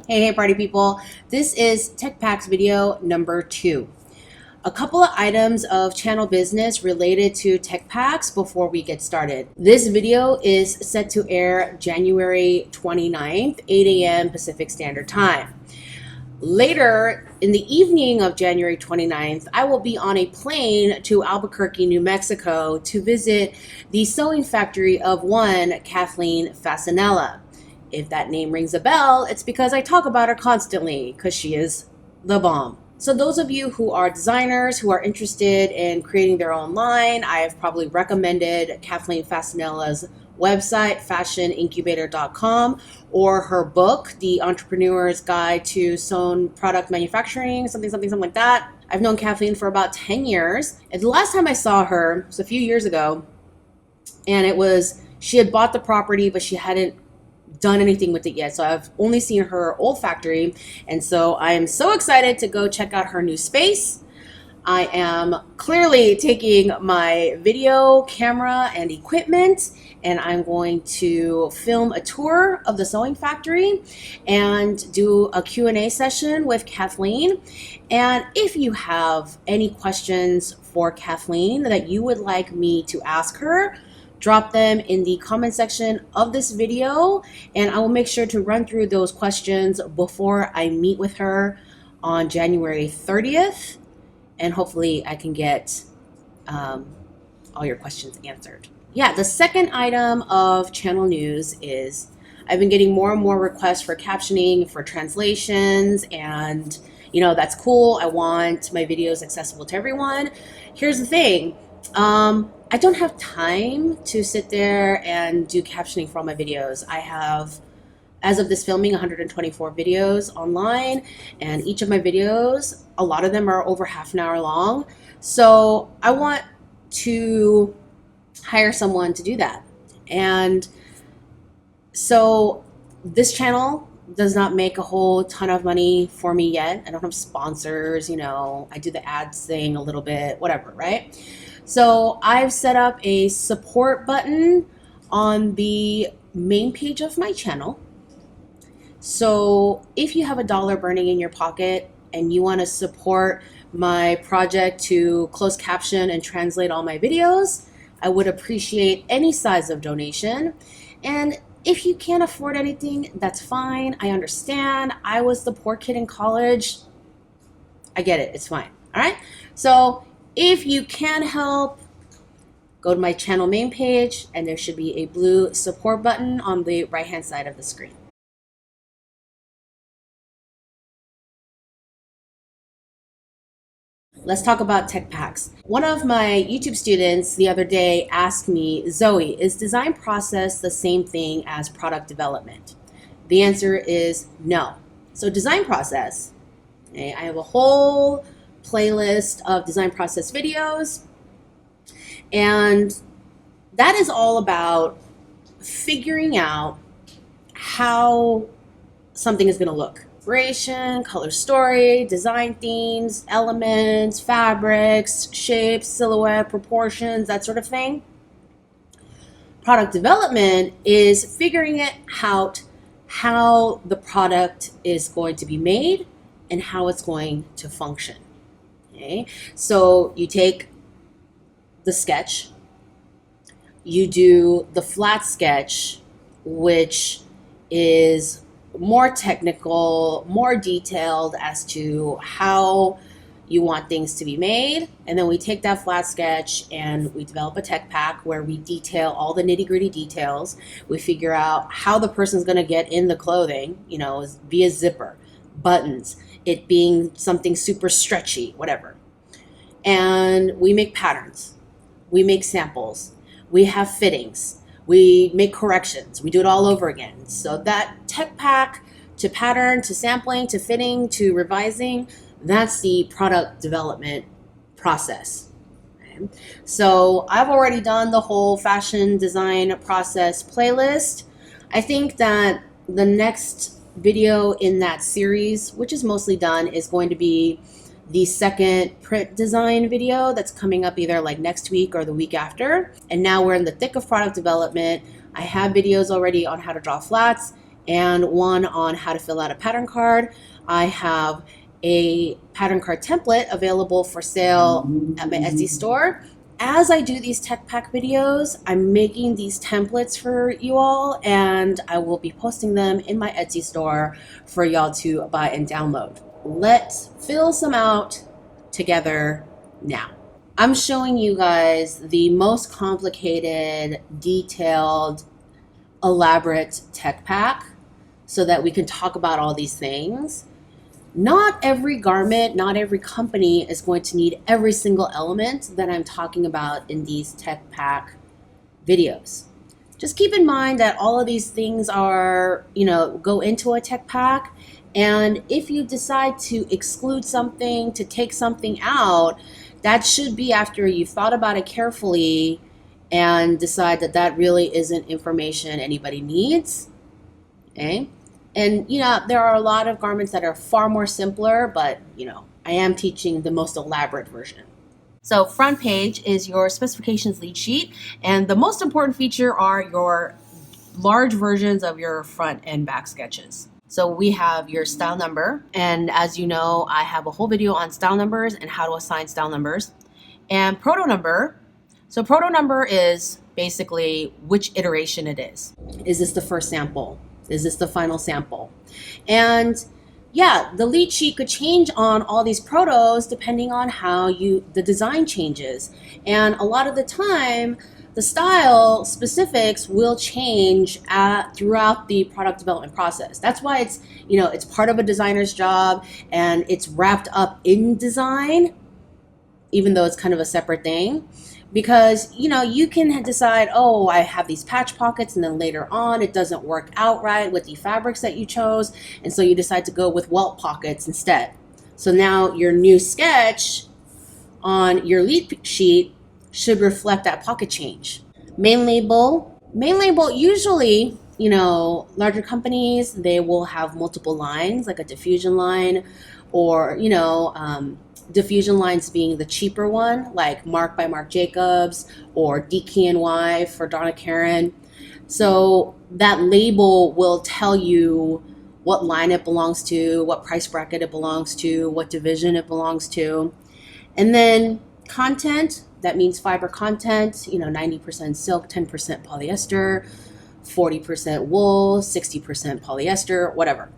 Hey party people, this is Tech Packs video number 2. A couple of items of channel business related to Tech Packs before we get started. This video is set to air January 29th, 8 a.m. Pacific Standard Time. Later in the evening of January 29th, I will be on a plane to Albuquerque, New Mexico to visit the sewing factory of one Kathleen Fasanella. If that name rings a bell, it's because I talk about her constantly because she is the bomb. So those of you who are designers who are interested in creating their own line, I have probably recommended Kathleen Fasanella's website, fashionincubator.com, or her book, The Entrepreneur's Guide to Sewn Product Manufacturing, something like that. I've known Kathleen for about 10 years. And the last time I saw her was a few years ago, and she had bought the property, but she hadn't done anything with it yet. So I've only seen her old factory. And so I am so excited to go check out her new space. I am clearly taking my video camera and equipment, and I'm going to film a tour of the sewing factory and do a Q&A session with Kathleen. And if you have any questions for Kathleen that you would like me to ask her, drop them in the comment section of this video, and I will make sure to run through those questions before I meet with her on January 30th, and hopefully I can get all your questions answered. Yeah, the second item of channel news is I've been getting more and more requests for captioning, for translations, and that's cool. I want my videos accessible to everyone. Here's the thing. I don't have time to sit there and do captioning for all my videos. I have, as of this filming, 124 videos online, and each of my videos, a lot of them are over half an hour long. So I want to hire someone to do that. And so this channel does not make a whole ton of money for me yet. I don't have sponsors, I do the ads thing a little bit, whatever, right? So I've set up a support button on the main page of my channel. So if you have $1 burning in your pocket and you want to support my project to close caption and translate all my videos, I would appreciate any size of donation. And if you can't afford anything, that's fine. I understand. I was the poor kid in college. I get it. It's fine. All right. So if you can help, go to my channel main page, and there should be a blue support button on the right-hand side of the screen. Let's talk about Tech Packs. One of my YouTube students the other day asked me, Zoe, is design process the same thing as product development? The answer is no. So design process, okay, I have a whole playlist of design process videos, and that is all about figuring out how something is going to look. Inspiration, color story, design themes, elements, fabrics, shapes, silhouette, proportions, that sort of thing. Product development is figuring out how the product is going to be made and how it's going to function. Okay, so you take the sketch, you do the flat sketch, which is more technical, more detailed as to how you want things to be made. And then we take that flat sketch and we develop a tech pack where we detail all the nitty-gritty details. We figure out how the person's going to get in the clothing, via zipper, buttons, it being something super stretchy, whatever. And we make patterns, we make samples, we have fittings, we make corrections, we do it all over again. So that tech pack to pattern, to sampling, to fitting, to revising, that's the product development process. Okay. So I've already done the whole fashion design process playlist. I think that the next video in that series, which is mostly done, is going to be the second print design video that's coming up either like next week or the week after. And now we're in the thick of product development. I have videos already on how to draw flats and one on how to fill out a pattern card. I have a pattern card template available for sale at my Etsy store. As I do these tech pack videos, I'm making these templates for you all, and I will be posting them in my Etsy store for y'all to buy and download. Let's fill some out together now. I'm showing you guys the most complicated, detailed, elaborate tech pack so that we can talk about all these things. Not every garment, not every company is going to need every single element that I'm talking about in these tech pack videos. Just keep in mind that all of these things are, go into a tech pack. And if you decide to exclude something, to take something out, that should be after you've thought about it carefully and decide that that really isn't information anybody needs. Okay? And, there are a lot of garments that are far more simpler, but, I am teaching the most elaborate version. So front page is your specifications lead sheet, and the most important feature are your large versions of your front and back sketches. So we have your style number, and as you know, I have a whole video on style numbers and how to assign style numbers. And proto number. So proto number is basically which iteration it is. Is this the first sample? Is this the final sample? And yeah, the lead sheet could change on all these protos depending on how the design changes. And a lot of the time, the style specifics will change throughout the product development process. That's why it's part of a designer's job and it's wrapped up in design, even though it's kind of a separate thing. Because, you can decide, oh, I have these patch pockets, and then later on it doesn't work out right with the fabrics that you chose, and so you decide to go with welt pockets instead. So now your new sketch on your lead sheet should reflect that pocket change. Main label usually, larger companies, they will have multiple lines, like a diffusion line, or, diffusion lines being the cheaper one, like Mark by Marc Jacobs or DKNY for Donna Karan. So that label will tell you what line it belongs to, what price bracket it belongs to, what division it belongs to. And then content, that means fiber content, 90% silk, 10% polyester, 40% wool, 60% polyester, whatever.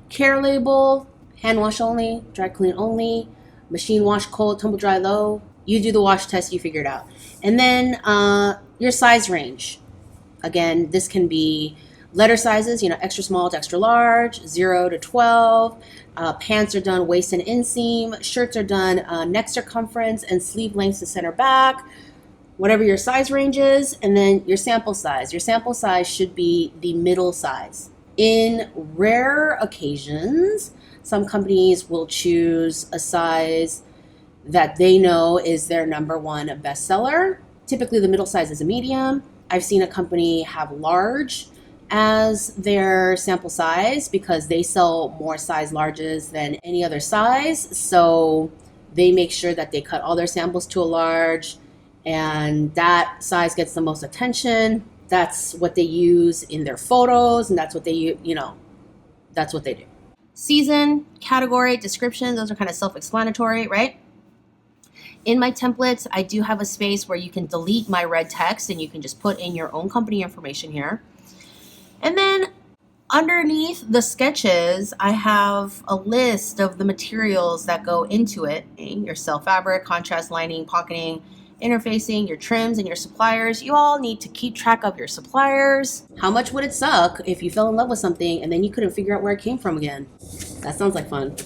Care label, hand wash only, dry clean only, machine wash cold, tumble dry low. You do the wash test, you figure it out. And then your size range. Again, this can be letter sizes, extra small to extra large, 0 to 12. Pants are done waist and inseam. Shirts are done neck circumference and sleeve length to center back. Whatever your size range is. And then your sample size. Your sample size should be the middle size. In rare occasions, some companies will choose a size that they know is their number one bestseller. Typically, the middle size is a medium. I've seen a company have large as their sample size because they sell more size larges than any other size. So they make sure that they cut all their samples to a large, and that size gets the most attention. That's what they use in their photos, and that's what they, that's what they do. Season, category, description, those are kind of self-explanatory, right? In my templates, I do have a space where you can delete my red text and you can just put in your own company information here. And then underneath the sketches, I have a list of the materials that go into it. Your silk fabric, contrast lining, pocketing, interfacing, your trims, and your suppliers. You all need to keep track of your suppliers. How much would it suck if you fell in love with something and then you couldn't figure out where it came from again? That sounds like fun.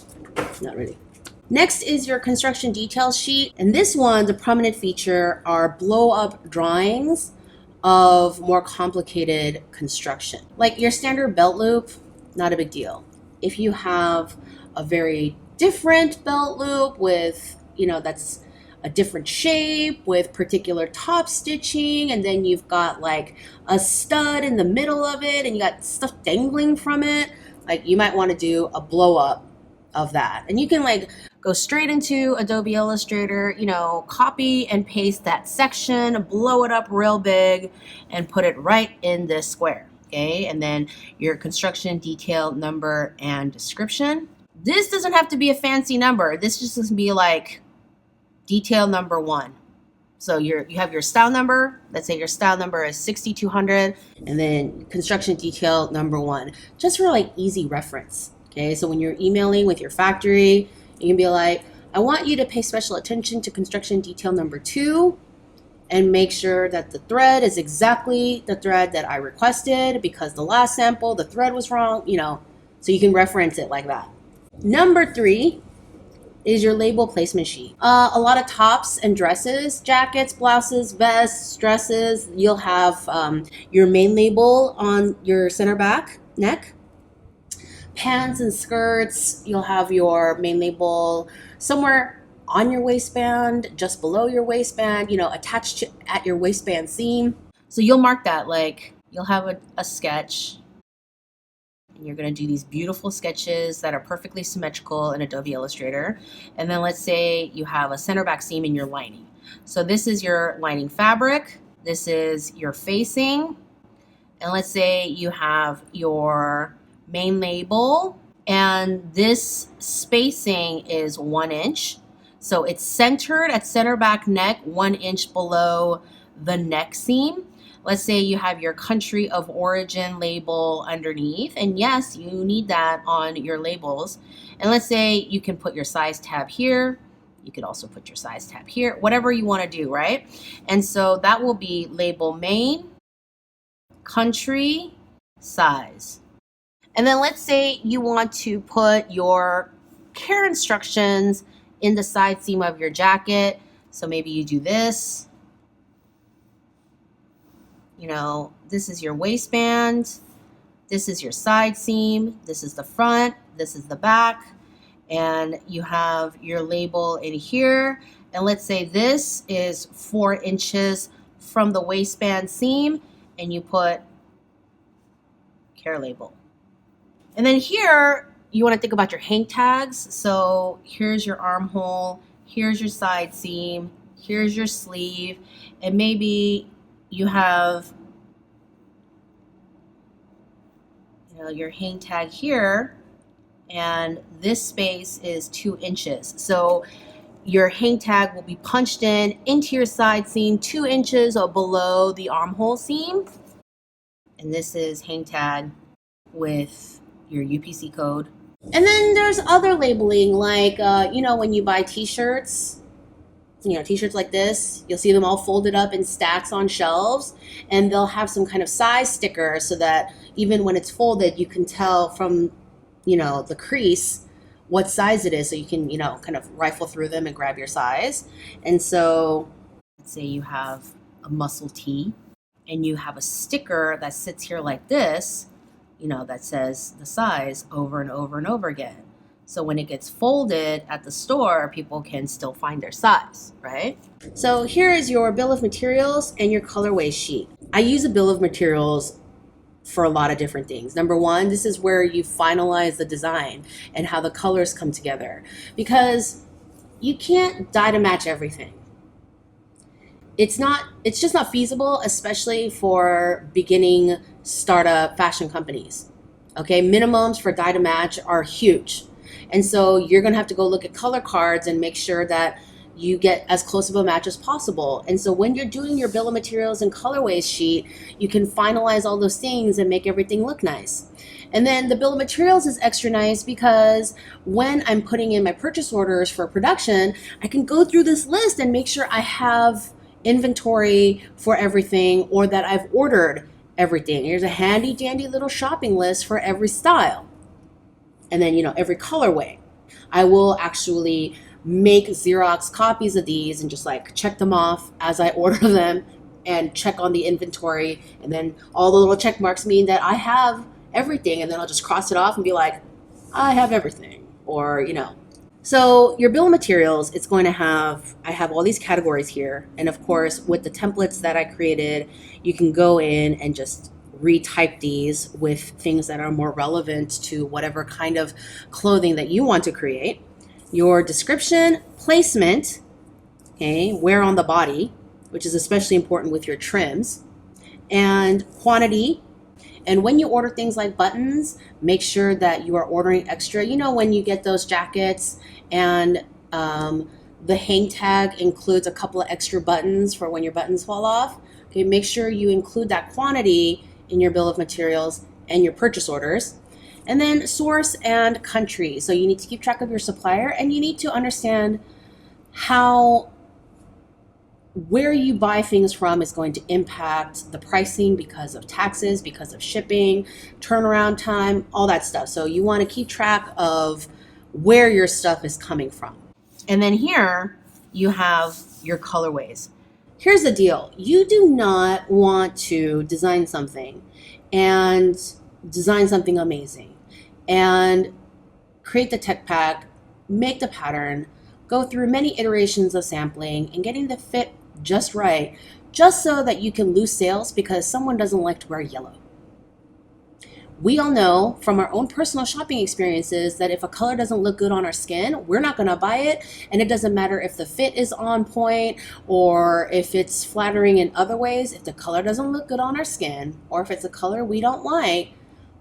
Not really. Next is your construction details sheet. And this one, the prominent feature are blow-up drawings of more complicated construction. Like your standard belt loop, not a big deal. If you have a very different belt loop with, that's a different shape with particular top stitching, and then you've got like a stud in the middle of it and you got stuff dangling from it, like you might want to do a blow up of that. And you can like go straight into Adobe Illustrator, copy and paste that section, blow it up real big and put it right in this square. Okay, and then your construction detail number and description. This doesn't have to be a fancy number. This just has to be like detail number 1. So you have your style number. Let's say your style number is 6200, and then construction detail number 1, just for like easy reference. Okay, so when you're emailing with your factory, you can be like, I want you to pay special attention to construction detail number 2 and make sure that the thread is exactly the thread that I requested, because the last sample, the thread was wrong, so you can reference it like that. Number 3 is your label placement sheet. A lot of tops and dresses, jackets, blouses, vests, dresses, you'll have your main label on your center back neck. Pants and skirts, you'll have your main label somewhere on your waistband, just below your waistband, attached at your waistband seam. So you'll mark that, like you'll have a sketch, and you're going to do these beautiful sketches that are perfectly symmetrical in Adobe Illustrator. And then let's say you have a center back seam in your lining. So this is your lining fabric, this is your facing, and let's say you have your main label, and this spacing is 1 inch. So it's centered at center back neck, 1 inch below the neck seam. Let's say you have your country of origin label underneath, and yes, you need that on your labels. And let's say you can put your size tab here. You could also put your size tab here, whatever you want to do, right? And so that will be label main, country, size. And then let's say you want to put your care instructions in the side seam of your jacket. So maybe you do this. This is your waistband. This is your side seam. This is the front. This is the back. And you have your label in here. And let's say this is 4 inches from the waistband seam, and you put care label. And then here, you want to think about your hang tags. So here's your armhole, here's your side seam, here's your sleeve, and maybe you have your hang tag here, and this space is 2 inches. So your hang tag will be punched into your side seam 2 inches below the armhole seam. And this is hang tag with your UPC code. And then there's other labeling, like when you buy t-shirts, t-shirts like this, you'll see them all folded up in stacks on shelves, and they'll have some kind of size sticker so that even when it's folded, you can tell from the crease what size it is, so you can kind of rifle through them and grab your size. And so let's say you have a muscle tee and you have a sticker that sits here like this, that says the size over and over and over again. So when it gets folded at the store, people can still find their size, right? So here is your bill of materials and your colorway sheet. I use a bill of materials for a lot of different things. Number 1, this is where you finalize the design and how the colors come together, because you can't dye to match everything. It's just not feasible, especially for beginning startup fashion companies. Okay, minimums for dye to match are huge. And so you're gonna have to go look at color cards and make sure that you get as close of a match as possible. And so when you're doing your bill of materials and colorways sheet, you can finalize all those things and make everything look nice. And then the bill of materials is extra nice because when I'm putting in my purchase orders for production, I can go through this list and make sure I have inventory for everything, or that I've ordered everything. Here's a handy dandy little shopping list for every style. And then, every colorway. I will actually make Xerox copies of these and just like check them off as I order them and check on the inventory. And then all the little check marks mean that I have everything. And then I'll just cross it off and be like, I have everything. Or, So your bill of materials, I have all these categories here. And of course, with the templates that I created, you can go in and just retype these with things that are more relevant to whatever kind of clothing that you want to create. Your description, placement, okay, where on the body, which is especially important with your trims, and quantity. And when you order things like buttons, make sure that you are ordering extra. You know, when you get those jackets and the hang tag includes a couple of extra buttons for when your buttons fall off. Okay, make sure you include that quantity in your bill of materials and your purchase orders. And then source and country. So you need to keep track of your supplier, and you need to understand how where you buy things from is going to impact the pricing because of taxes, because of shipping, turnaround time, all that stuff. So you want to keep track of where your stuff is coming from. And then here you have your colorways. Here's the deal. You do not want to design something amazing and create the tech pack, make the pattern, go through many iterations of sampling and getting the fit just right, just so that you can lose sales because someone doesn't like to wear yellow. We all know from our own personal shopping experiences that if a color doesn't look good on our skin, we're not going to buy it. And it doesn't matter if the fit is on point or if it's flattering in other ways. If the color doesn't look good on our skin, or if it's a color we don't like,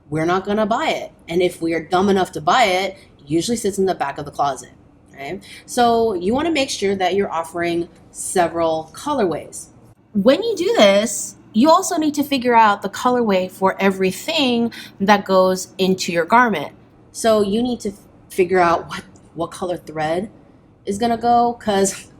we're not going to buy it. And if we are dumb enough to buy it, it usually sits in the back of the closet. Right? So you want to make sure that you're offering several colorways. When you do this, you also need to figure out the colorway for everything that goes into your garment. So you need to figure out what color thread is going to go, because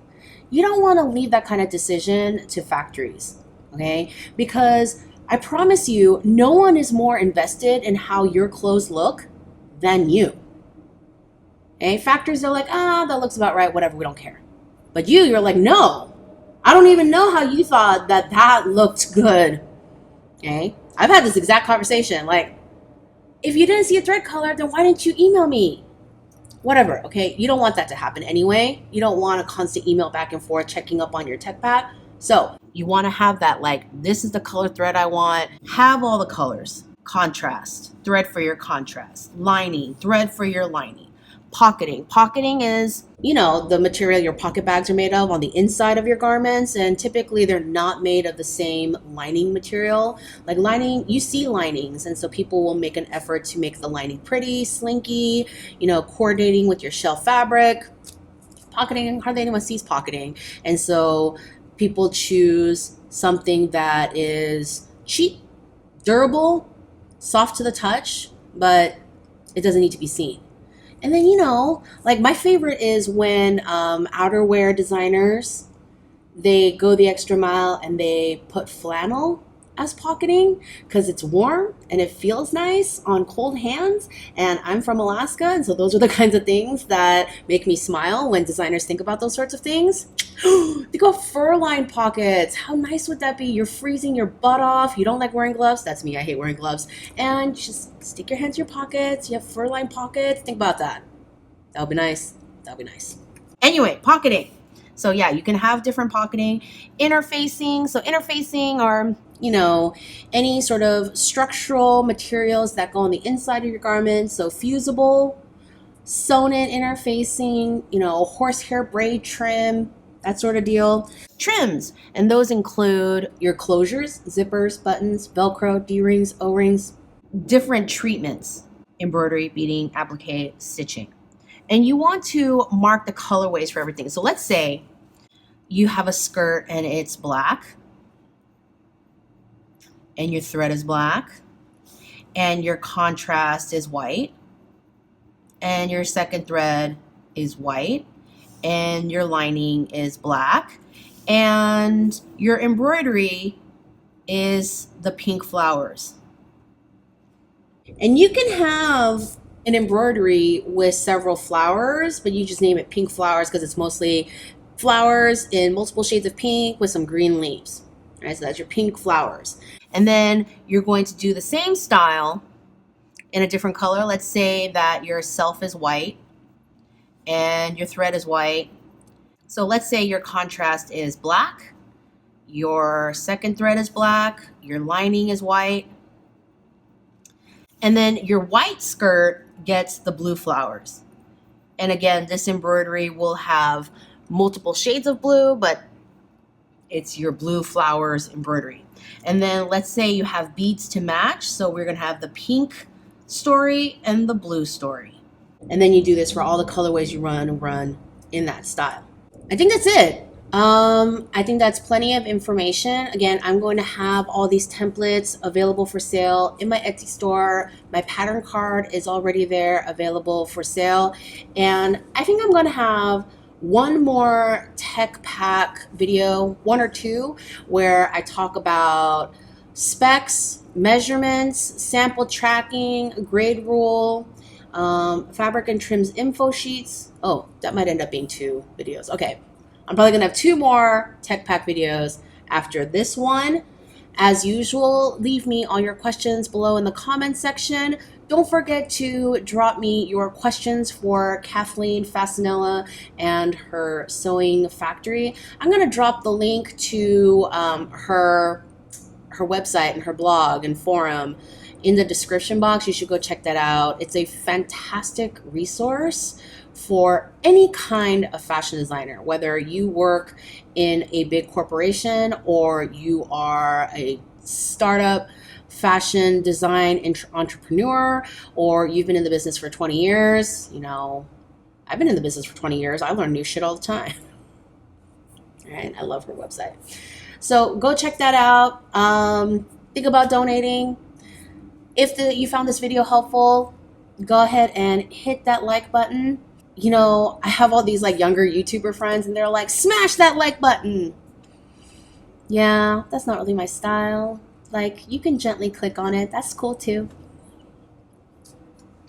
you don't want to leave that kind of decision to factories, okay? Because I promise you, no one is more invested in how your clothes look than you. Okay? Factories are like, that looks about right, whatever, we don't care. But you're like, no, I don't even know how you thought that looked good. Okay? I've had this exact conversation. Like, if you didn't see a thread color, then why didn't you email me? Whatever, okay? You don't want that to happen anyway. You don't want a constant email back and forth checking up on your tech pack. So you want to have that, like, this is the color thread I want. Have all the colors. Contrast, thread for your contrast. Lining, thread for your lining. Pocketing. Pocketing is, the material your pocket bags are made of on the inside of your garments, and typically they're not made of the same lining material. Like lining, you see linings, and so people will make an effort to make the lining pretty, slinky, coordinating with your shell fabric. Pocketing, hardly anyone sees pocketing, and so people choose something that is cheap, durable, soft to the touch, but it doesn't need to be seen. And then, like my favorite is when outerwear designers, they go the extra mile and they put flannel as pocketing because it's warm and it feels nice on cold hands. And I'm from Alaska, and so those are the kinds of things that make me smile when designers think about those sorts of things. They go fur-lined pockets. How nice would that be? You're freezing your butt off. You don't like wearing gloves. That's me. I hate wearing gloves. And just stick your hands in your pockets. You have fur-lined pockets. Think about that. That would be nice. That would be nice. Anyway, pocketing. So yeah, you can have different pocketing. Interfacing. So interfacing are, any sort of structural materials that go on the inside of your garment. So fusible, sewn-in interfacing, horsehair braid trim, that sort of deal. Trims, and those include your closures, zippers, buttons, Velcro, D-rings, O-rings, different treatments, embroidery, beading, applique, stitching. And you want to mark the colorways for everything. So let's say you have a skirt and it's black, and your thread is black, and your contrast is white, and your second thread is white, and your lining is black, and your embroidery is the pink flowers. And you can have an embroidery with several flowers, but you just name it pink flowers because it's mostly flowers in multiple shades of pink with some green leaves. All right, so that's your pink flowers. And then you're going to do the same style in a different color. Let's say that your self is white and your thread is white. So let's say your contrast is black, your second thread is black, your lining is white, and then your white skirt gets the blue flowers. And again, this embroidery will have multiple shades of blue, but it's your blue flowers embroidery. And then let's say you have beads to match. So we're going to have the pink story and the blue story. And then you do this for all the colorways you run in that style. I think that's it. I think that's plenty of information. Again, I'm going to have all these templates available for sale in my Etsy store. My pattern card is already there, available for sale. And I think I'm going to have one more tech pack video, one or two, where I talk about specs, measurements, sample tracking, grade rule, fabric and trims info sheets. Oh, that might end up being 2 videos. Okay. I'm probably gonna have 2 more tech pack videos after this one. As usual, leave me all your questions below in the comments section. Don't forget to drop me your questions for Kathleen Fasanella and her sewing factory. I'm gonna drop the link to her website and her blog and forum in the description box. You should go check that out. It's a fantastic resource for any kind of fashion designer, whether you work in a big corporation or you are a startup fashion design entrepreneur, or you've been in the business for 20 years. You know, I've been in the business for 20 years. I learn new shit all the time. All right, I love her website. So go check that out. Think about donating. If you found this video helpful, go ahead and hit that like button. You know, I have all these like younger YouTuber friends and they're like, smash that like button. Yeah, that's not really my style. Like, you can gently click on it. That's cool too.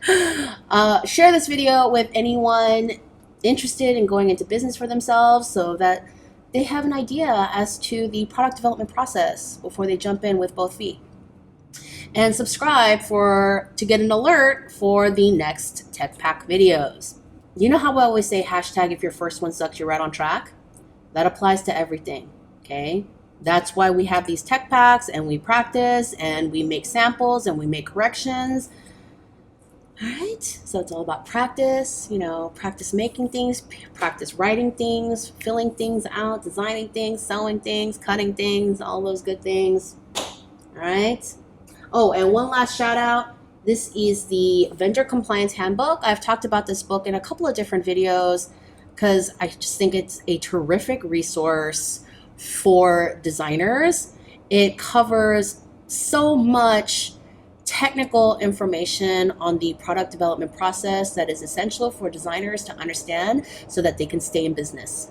Share this video with anyone interested in going into business for themselves so that they have an idea as to the product development process before they jump in with both feet. And subscribe to get an alert for the next Tech Pack videos. You know how I always say hashtag if your first one sucks, you're right on track? That applies to everything, okay? That's why we have these tech packs and we practice and we make samples and we make corrections. All right, so it's all about practice, you know, practice making things, practice writing things, filling things out, designing things, sewing things, cutting things, all those good things. All right. Oh, and one last shout out. This is the Vendor Compliance Handbook. I've talked about this book in a couple of different videos because I just think it's a terrific resource for designers. It covers so much technical information on the product development process that is essential for designers to understand so that they can stay in business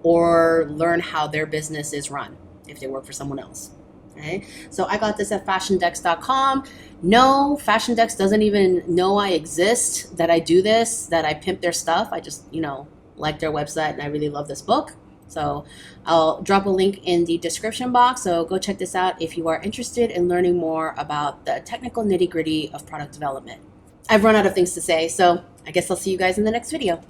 or learn how their business is run if they work for someone else. Okay, so I got this at fashiondex.com. No, FashionDex doesn't even know I exist, that I do this, that I pimp their stuff. I just, you know, like their website and I really love this book. So I'll drop a link in the description box. So go check this out if you are interested in learning more about the technical nitty-gritty of product development. I've run out of things to say, so I guess I'll see you guys in the next video.